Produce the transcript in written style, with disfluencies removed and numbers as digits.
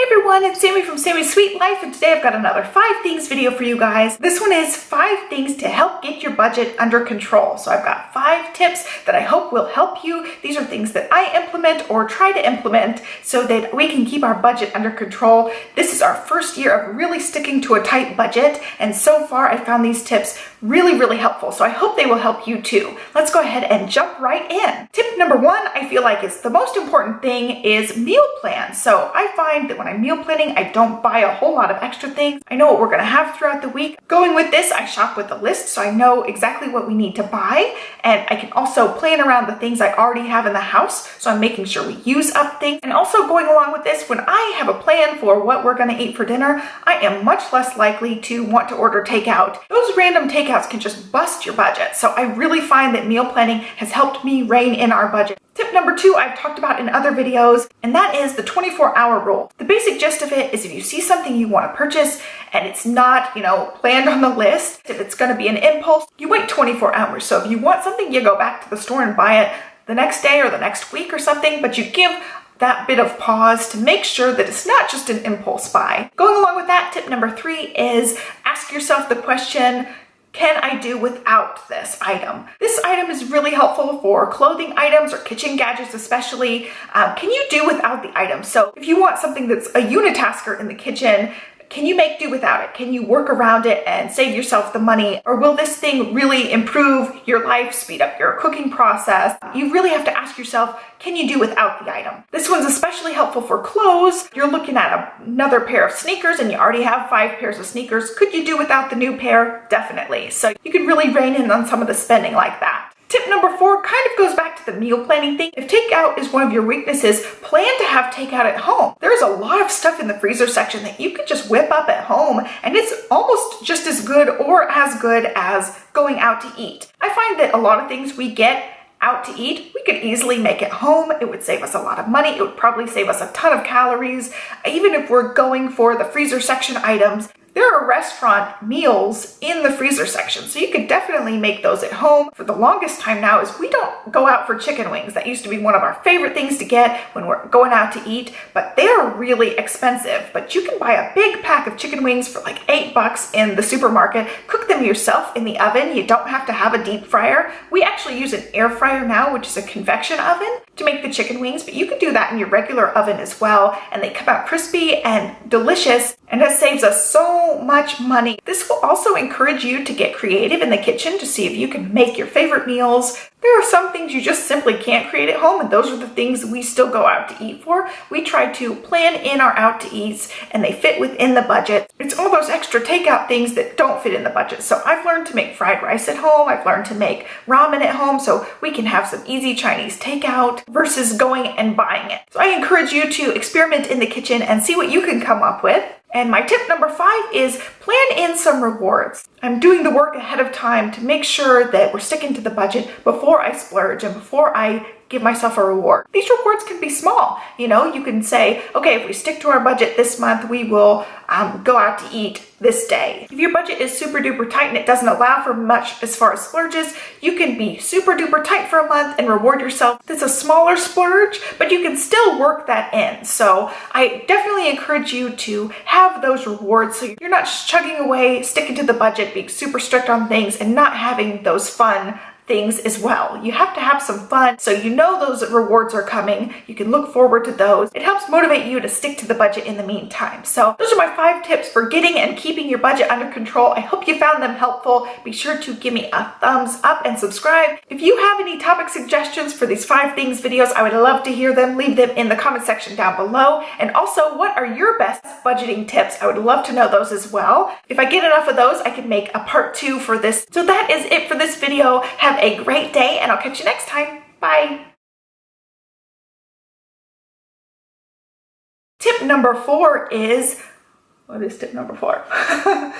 everyone, it's Sammy from Sammy's Sweet Life, and today I've got another 5 things video for you guys. This one is 5 things to help get your budget under control. So I've got 5 tips that I hope will help you. These are things that I implement or try to implement so that we can keep our budget under control. This is our first year of really sticking to a tight budget, and so far I found these tips really helpful. So I hope they will help you too. Let's go ahead and jump right in. Tip number 1, I feel like is the most important thing, is meal plans. So I find that when I'm meal planning, I don't buy a whole lot of extra things. I know what we're gonna have throughout the week. Going with this, I shop with a list so I know exactly what we need to buy, and I can also plan around the things I already have in the house, so I'm making sure we use up things. And also going along with this, when I have a plan for what we're gonna eat for dinner, I am much less likely to want to order takeout. Those random takeouts can just bust your budget, so I really find that meal planning has helped me rein in our budget. Tip number 2 I've talked about in other videos, and that is the 24-hour rule. The basic gist of it is if you see something you want to purchase and it's not, planned on the list, if it's going to be an impulse, you wait 24 hours. So if you want something, you go back to the store and buy it the next day or the next week or something, but you give that bit of pause to make sure that it's not just an impulse buy. Going along with that, tip number 3 is ask yourself the question, can I do without this item? This item is really helpful for clothing items or kitchen gadgets especially. Can you do without the item? So if you want something that's a unitasker in the kitchen, can you make do without it? Can you work around it and save yourself the money? Or will this thing really improve your life, speed up your cooking process? You really have to ask yourself, can you do without the item? This one's especially helpful for clothes. You're looking at another pair of sneakers and you already have 5 pairs of sneakers. Could you do without the new pair? Definitely. So you can really rein in on some of the spending like that. Tip number 4 kind of goes back to the meal planning thing. If takeout is one of your weaknesses, plan to have takeout at home. There's a lot of stuff in the freezer section that you could just whip up at home, and it's almost just as good or as good as going out to eat. I find that a lot of things we get out to eat, we could easily make at home. It would save us a lot of money. It would probably save us a ton of calories. Even if we're going for the freezer section items, there are restaurant meals in the freezer section, so you could definitely make those at home. For the longest time now is we don't go out for chicken wings. That used to be one of our favorite things to get when we're going out to eat, but they're really expensive. But you can buy a big pack of chicken wings for like $8 in the supermarket, cook them yourself in the oven. You don't have to have a deep fryer. We actually use an air fryer now, which is a convection oven, to make the chicken wings, but you can do that in your regular oven as well, and they come out crispy and delicious, and it saves us so much money. This will also encourage you to get creative in the kitchen to see if you can make your favorite meals. There are some things you just simply can't create at home, and those are the things we still go out to eat for. We try to plan in our out to eats, and they fit within the budget. It's all those extra takeout things that don't fit in the budget. So I've learned to make fried rice at home. I've learned to make ramen at home so we can have some easy Chinese takeout versus going and buying it. So I encourage you to experiment in the kitchen and see what you can come up with. And my tip number 5 is plan in some rewards. I'm doing the work ahead of time to make sure that we're sticking to the budget before I splurge and before I give myself a reward. These rewards can be small. You can say, okay, if we stick to our budget this month, we will go out to eat this day. If your budget is super duper tight and it doesn't allow for much as far as splurges, you can be super duper tight for a month and reward yourself. It's a smaller splurge, but you can still work that in. So I definitely encourage you to have those rewards so you're not just chugging away, sticking to the budget, being super strict on things, and not having those fun things as well. You have to have some fun so you know those rewards are coming. You can look forward to those. It helps motivate you to stick to the budget in the meantime. So those are my 5 tips for getting and keeping your budget under control. I hope you found them helpful. Be sure to give me a thumbs up and subscribe. If you have any topic suggestions for these 5 things videos, I would love to hear them. Leave them in the comment section down below. And also, what are your best budgeting tips? I would love to know those as well. If I get enough of those, I can make a part 2 for this. So that is it for this video. Have a great day, and I'll catch you next time. Bye. Tip number 4 is, what is tip number 4?